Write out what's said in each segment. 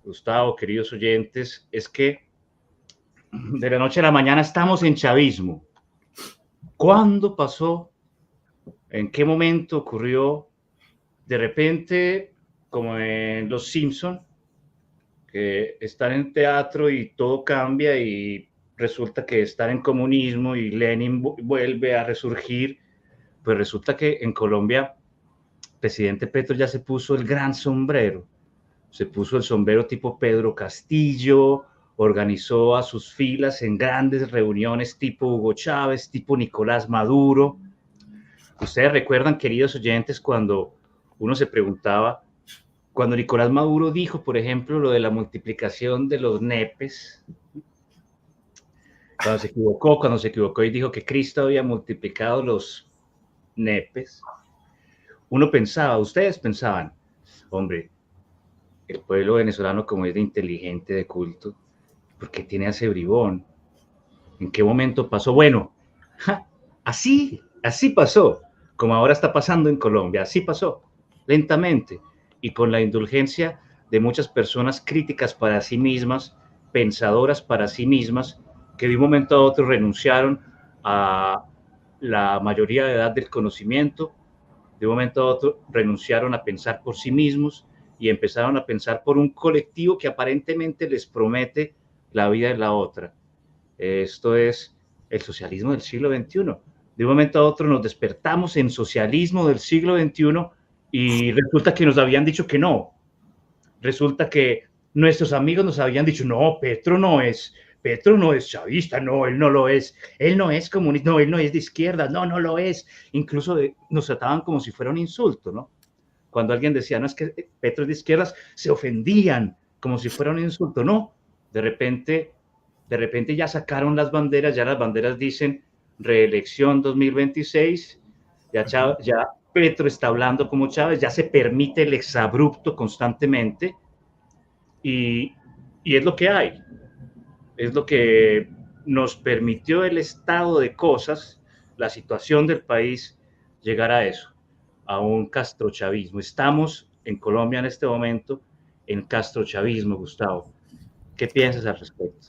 Gustavo, queridos oyentes, es que de la noche a la mañana estamos en chavismo. ¿Cuándo pasó? ¿En qué momento ocurrió? De repente, como en Los Simpson, que están en teatro y todo cambia y resulta que están en comunismo y Lenin vuelve a resurgir, pues resulta que en Colombia el presidente Petro ya se puso el gran sombrero, se puso el sombrero tipo Pedro Castillo, organizó a sus filas en grandes reuniones tipo Hugo Chávez, tipo Nicolás Maduro. Ustedes recuerdan, queridos oyentes, cuando uno se preguntaba, cuando Nicolás Maduro dijo, por ejemplo, lo de la multiplicación de los nepes, cuando se equivocó y dijo que Cristo había multiplicado los nepes, uno pensaba, ustedes pensaban, hombre, el pueblo venezolano como es de inteligente, de culto, ¿por qué tiene a ese bribón? ¿En qué momento pasó? Bueno, así pasó, como ahora está pasando en Colombia, así pasó, lentamente, y con la indulgencia de muchas personas críticas para sí mismas, pensadoras para sí mismas, que de un momento a otro renunciaron a la mayoría de edad del conocimiento, de un momento a otro renunciaron a pensar por sí mismos y empezaron a pensar por un colectivo que aparentemente les promete la vida de la otra. Esto es el socialismo del siglo XXI. De un momento a otro nos despertamos en socialismo del siglo XXI y resulta que nos habían dicho que no. Resulta que nuestros amigos nos habían dicho, no, Petro no es chavista, no, él no es comunista, no, él no es de izquierda, no, no lo es. Incluso nos trataban como si fuera un insulto, ¿no? Cuando alguien decía, no, es que Petro es de izquierdas, se ofendían como si fuera un insulto, no. De repente ya sacaron las banderas dicen reelección 2026, ya Petro está hablando como Chávez, ya se permite el exabrupto constantemente y, y es lo que hay, es lo que nos permitió el estado de cosas, la situación del país, llegar a eso, a un castrochavismo. Estamos en Colombia en este momento en castrochavismo, Gustavo. ¿Qué piensas al respecto?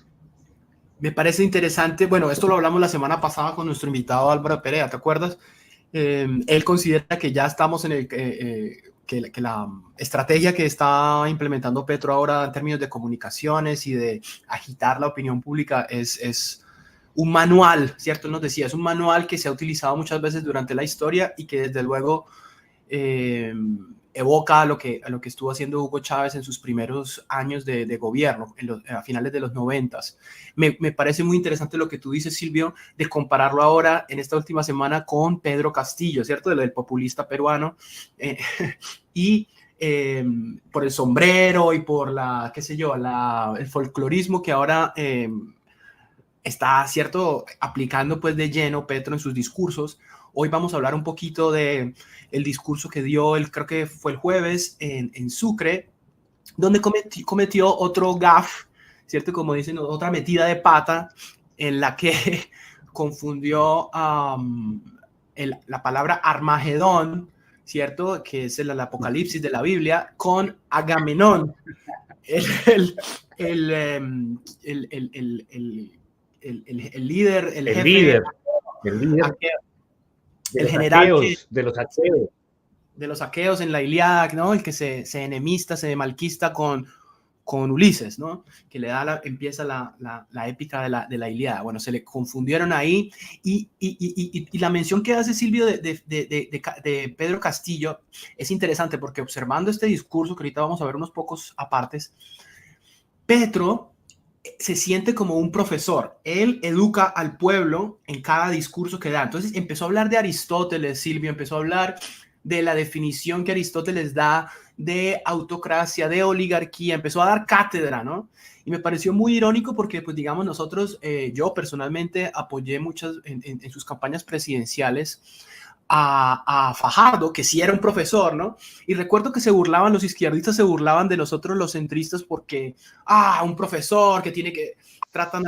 Me parece interesante. Bueno, esto lo hablamos la semana pasada con nuestro invitado Álvaro Perea, ¿te acuerdas? Él considera que ya estamos en que la estrategia que está implementando Petro ahora en términos de comunicaciones y de agitar la opinión pública es un manual, ¿cierto? Él nos decía, es un manual que se ha utilizado muchas veces durante la historia y que desde luego evoca a lo que estuvo haciendo Hugo Chávez en sus primeros años de gobierno, a finales de los 90. Me parece muy interesante lo que tú dices, Silvio, de compararlo ahora en esta última semana con Pedro Castillo, ¿cierto? Del populista peruano. Y por el sombrero y por la, qué sé yo, el folclorismo que ahora está, ¿cierto?, aplicando pues de lleno Petro en sus discursos. Hoy vamos a hablar un poquito de el discurso que dio, creo que fue el jueves, en Sucre, donde cometió otro gaffe, ¿cierto? Como dicen, otra metida de pata en la que confundió la palabra Armagedón, ¿cierto? Que es el apocalipsis de la Biblia, con Agamenón, el líder, el jefe, el general de los aqueos. De los aqueos en la Ilíada, ¿no? El que se enemista, se malquista con Ulises, ¿no? Que le da empieza la épica de la Ilíada. Bueno, se le confundieron ahí y la mención que hace Silvio de Pedro Castillo es interesante porque observando este discurso, que ahorita vamos a ver unos pocos apartes, Petro se siente como un profesor. Él educa al pueblo en cada discurso que da. Entonces empezó a hablar de Aristóteles, Silvio, empezó a hablar de la definición que Aristóteles da de autocracia, de oligarquía, empezó a dar cátedra, ¿no? Y me pareció muy irónico porque, pues digamos, nosotros, yo personalmente apoyé muchas en sus campañas presidenciales a Fajardo, que sí era un profesor, ¿no? Y recuerdo que los izquierdistas se burlaban de nosotros los centristas porque, un profesor que tratan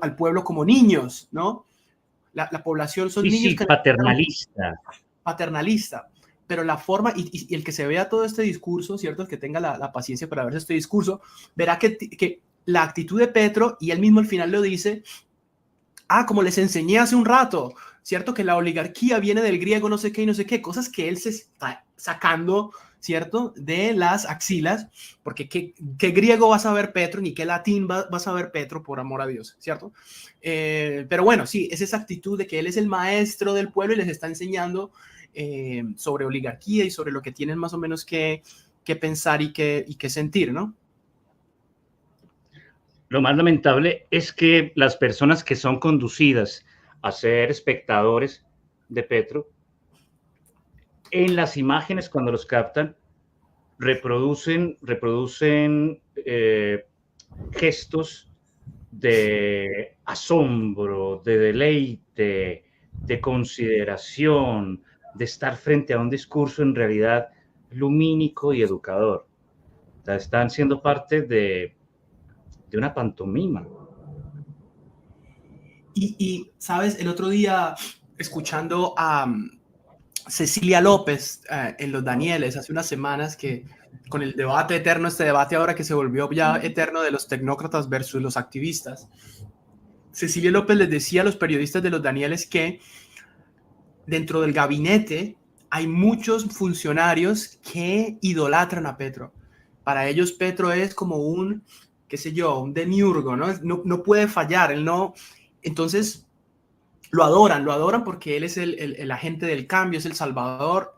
al pueblo como niños, ¿no? La población son niños paternalista. Paternalista. pero la forma, y el que se vea todo este discurso, ¿cierto? El que tenga la paciencia para ver este discurso, verá que la actitud de Petro, y él mismo al final lo dice, como les enseñé hace un rato, ¿cierto? Que la oligarquía viene del griego no sé qué y no sé qué, cosas que él se está sacando, ¿cierto? De las axilas, porque ¿qué griego va a saber Petro, ni qué latín va a saber Petro, por amor a Dios, ¿cierto? Pero bueno, sí, es esa actitud de que él es el maestro del pueblo y les está enseñando sobre oligarquía y sobre lo que tienen más o menos que pensar y que sentir, ¿no? Lo más lamentable es que las personas que son conducidas a ser espectadores de Petro, en las imágenes cuando los captan, reproducen gestos de asombro, de deleite, de consideración, de estar frente a un discurso en realidad lumínico y educador. O sea, están siendo parte de una pantomima. Y, ¿sabes? El otro día, escuchando a Cecilia López en Los Danieles, hace unas semanas, que con el debate eterno, este debate ahora que se volvió ya eterno de los tecnócratas versus los activistas, Cecilia López les decía a los periodistas de Los Danieles que dentro del gabinete hay muchos funcionarios que idolatran a Petro. Para ellos Petro es como un, qué sé yo, un demiurgo, ¿no? No puede fallar, él no. Entonces lo adoran porque él es el agente del cambio, es el salvador.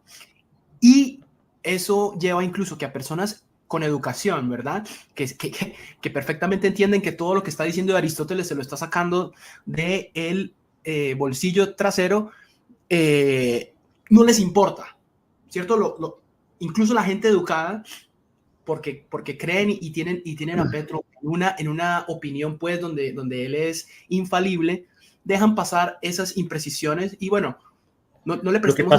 Y eso lleva incluso que a personas con educación, ¿verdad? Que perfectamente entienden que todo lo que está diciendo Aristóteles se lo está sacando del bolsillo trasero, no les importa, ¿cierto? Incluso la gente educada, porque creen y tienen a Petro en una opinión, pues, donde él es infalible, dejan pasar esas imprecisiones y bueno, no le prestemos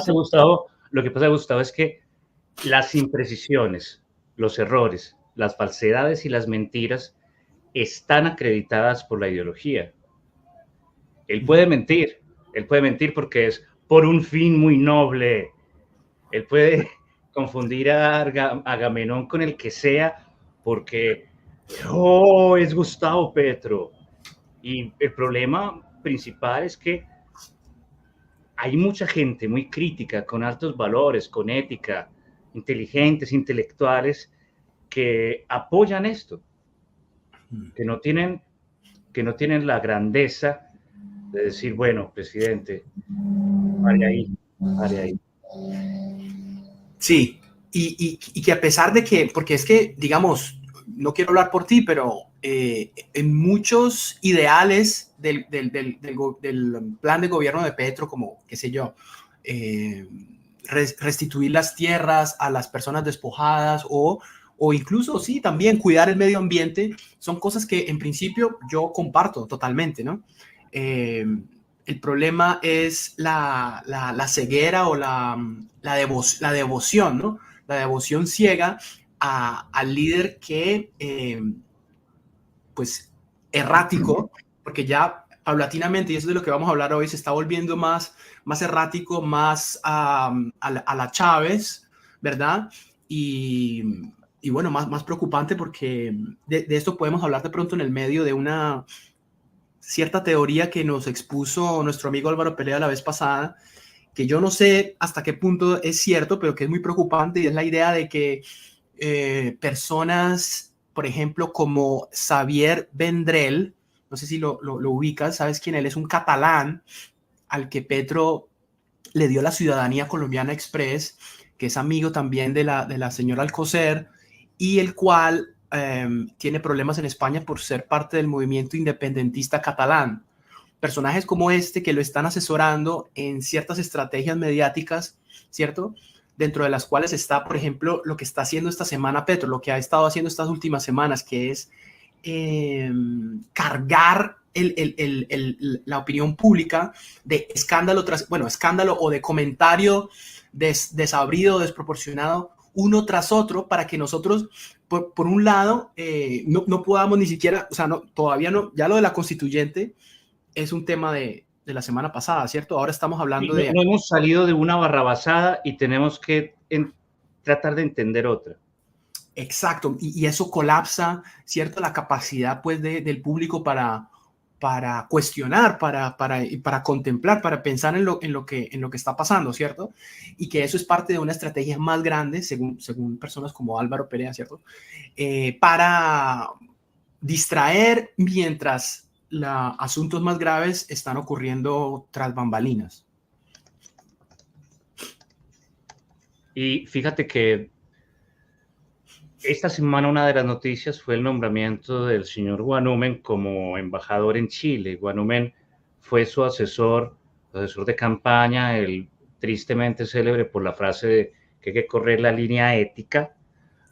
Lo que pasa, Gustavo, es que las imprecisiones, los errores, las falsedades y las mentiras están acreditadas por la ideología. Él puede mentir porque es por un fin muy noble. Él puede confundir a Agamenón con el que sea porque es Gustavo Petro. Y el problema principal es que hay mucha gente muy crítica, con altos valores, con ética, inteligentes, intelectuales, que apoyan esto, que no tienen la grandeza de decir, bueno, presidente, pare ahí. Sí, y que a pesar de que, porque es que, digamos, no quiero hablar por ti, pero en muchos ideales del plan de gobierno de Petro, como, qué sé yo, restituir las tierras a las personas despojadas o incluso, sí, también cuidar el medio ambiente, son cosas que en principio yo comparto totalmente, ¿no? El problema es la ceguera o la devoción, ¿no? La devoción ciega al líder que, pues, errático, porque ya paulatinamente, y eso es de lo que vamos a hablar hoy, se está volviendo más errático, más a la Chávez, ¿verdad? Y bueno, más preocupante porque de esto podemos hablar de pronto en el medio de una cierta teoría que nos expuso nuestro amigo Álvaro Pelea la vez pasada, que yo no sé hasta qué punto es cierto, pero que es muy preocupante, y es la idea de que personas, por ejemplo, como Xavier Vendrell, no sé si lo ubicas, ¿sabes quién él? Es un catalán al que Petro le dio la ciudadanía colombiana express, que es amigo también de la señora Alcocer, y el cual tiene problemas en España por ser parte del movimiento independentista catalán. Personajes como este que lo están asesorando en ciertas estrategias mediáticas, ¿cierto? Dentro de las cuales está, por ejemplo, lo que está haciendo esta semana Petro, lo que ha estado haciendo estas últimas semanas, que es cargar la opinión pública de escándalo tras, bueno, escándalo o de comentario desabrido, desproporcionado, uno tras otro, para que nosotros, por un lado, no podamos ni siquiera, o sea, todavía no, ya lo de la constituyente es un tema de de la semana pasada, ¿cierto? Ahora estamos hablando No, de... no hemos salido de una barrabasada y tenemos que tratar de entender otra. Exacto, y eso colapsa, ¿cierto? La capacidad, pues, del público para cuestionar, para contemplar, para pensar en lo que está pasando, ¿cierto? Y que eso es parte de una estrategia más grande, según personas como Álvaro Perea, ¿cierto? Para distraer mientras asuntos más graves están ocurriendo tras bambalinas. Y fíjate que esta semana una de las noticias fue el nombramiento del señor Guanumen como embajador en Chile. Guanumen fue su asesor de campaña, el tristemente célebre por la frase de que hay que correr la línea ética.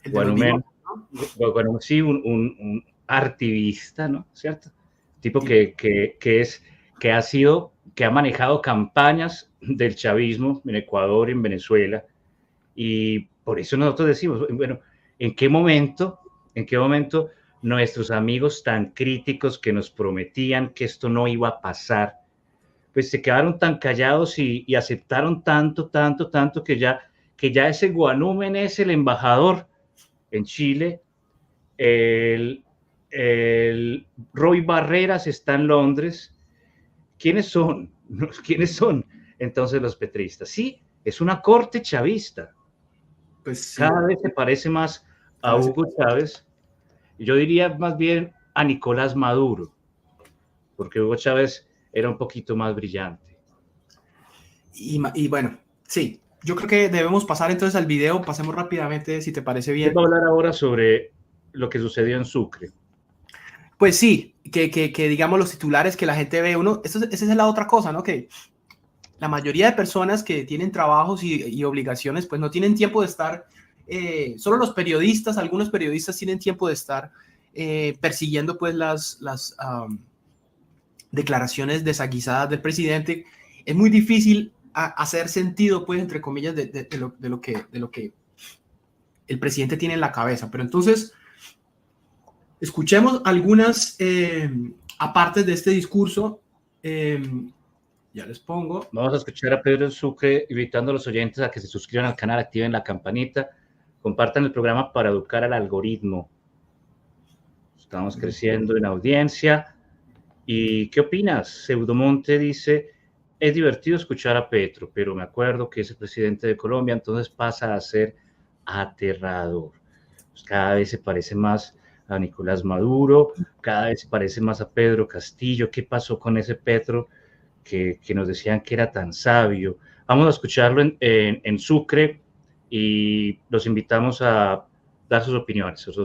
El de los Guanumen, bigotes, ¿no? Guanumen sí, un artivista, ¿no? ¿Cierto? Tipo Sí. que ha manejado campañas del chavismo en Ecuador y en Venezuela. Y por eso nosotros decimos, bueno, ¿en qué momento nuestros amigos tan críticos que nos prometían que esto no iba a pasar, pues se quedaron tan callados y aceptaron tanto que ya ese Guanumen es el embajador en Chile, el, el Roy Barreras está en Londres? ¿Quiénes son? ¿Quiénes son entonces los petristas? Sí, es una corte chavista. Pues sí, Cada vez se parece más a cada vez. Hugo Chávez, yo diría más bien a Nicolás Maduro, porque Hugo Chávez era un poquito más brillante. Y bueno, sí, yo creo que debemos pasar entonces al video, pasemos rápidamente, si te parece Yo bien. voy a hablar ahora sobre lo que sucedió en Sucre. Pues sí, que digamos los titulares que la gente ve, esa es la otra cosa, ¿no? Que la mayoría de personas que tienen trabajos y obligaciones, pues no tienen tiempo de estar, solo los periodistas, algunos periodistas tienen tiempo de estar persiguiendo pues las declaraciones desaguisadas del presidente. Es muy difícil hacer sentido, pues, entre comillas, de lo que el presidente tiene en la cabeza. Pero entonces, escuchemos algunas apartes de este discurso. Ya les pongo. Vamos a escuchar a Pedro en Sucre, invitando a los oyentes a que se suscriban al canal, activen la campanita, compartan el programa para educar al algoritmo. Estamos creciendo en audiencia. ¿Y qué opinas? Pseudomonte dice, es divertido escuchar a Petro, pero me acuerdo que es el presidente de Colombia, entonces pasa a ser aterrador. Pues cada vez se parece más a Nicolás Maduro, cada vez se parece más a Pedro Castillo. ¿Qué pasó con ese Petro que nos decían que era tan sabio? Vamos a escucharlo en Sucre y los invitamos a dar sus opiniones, sus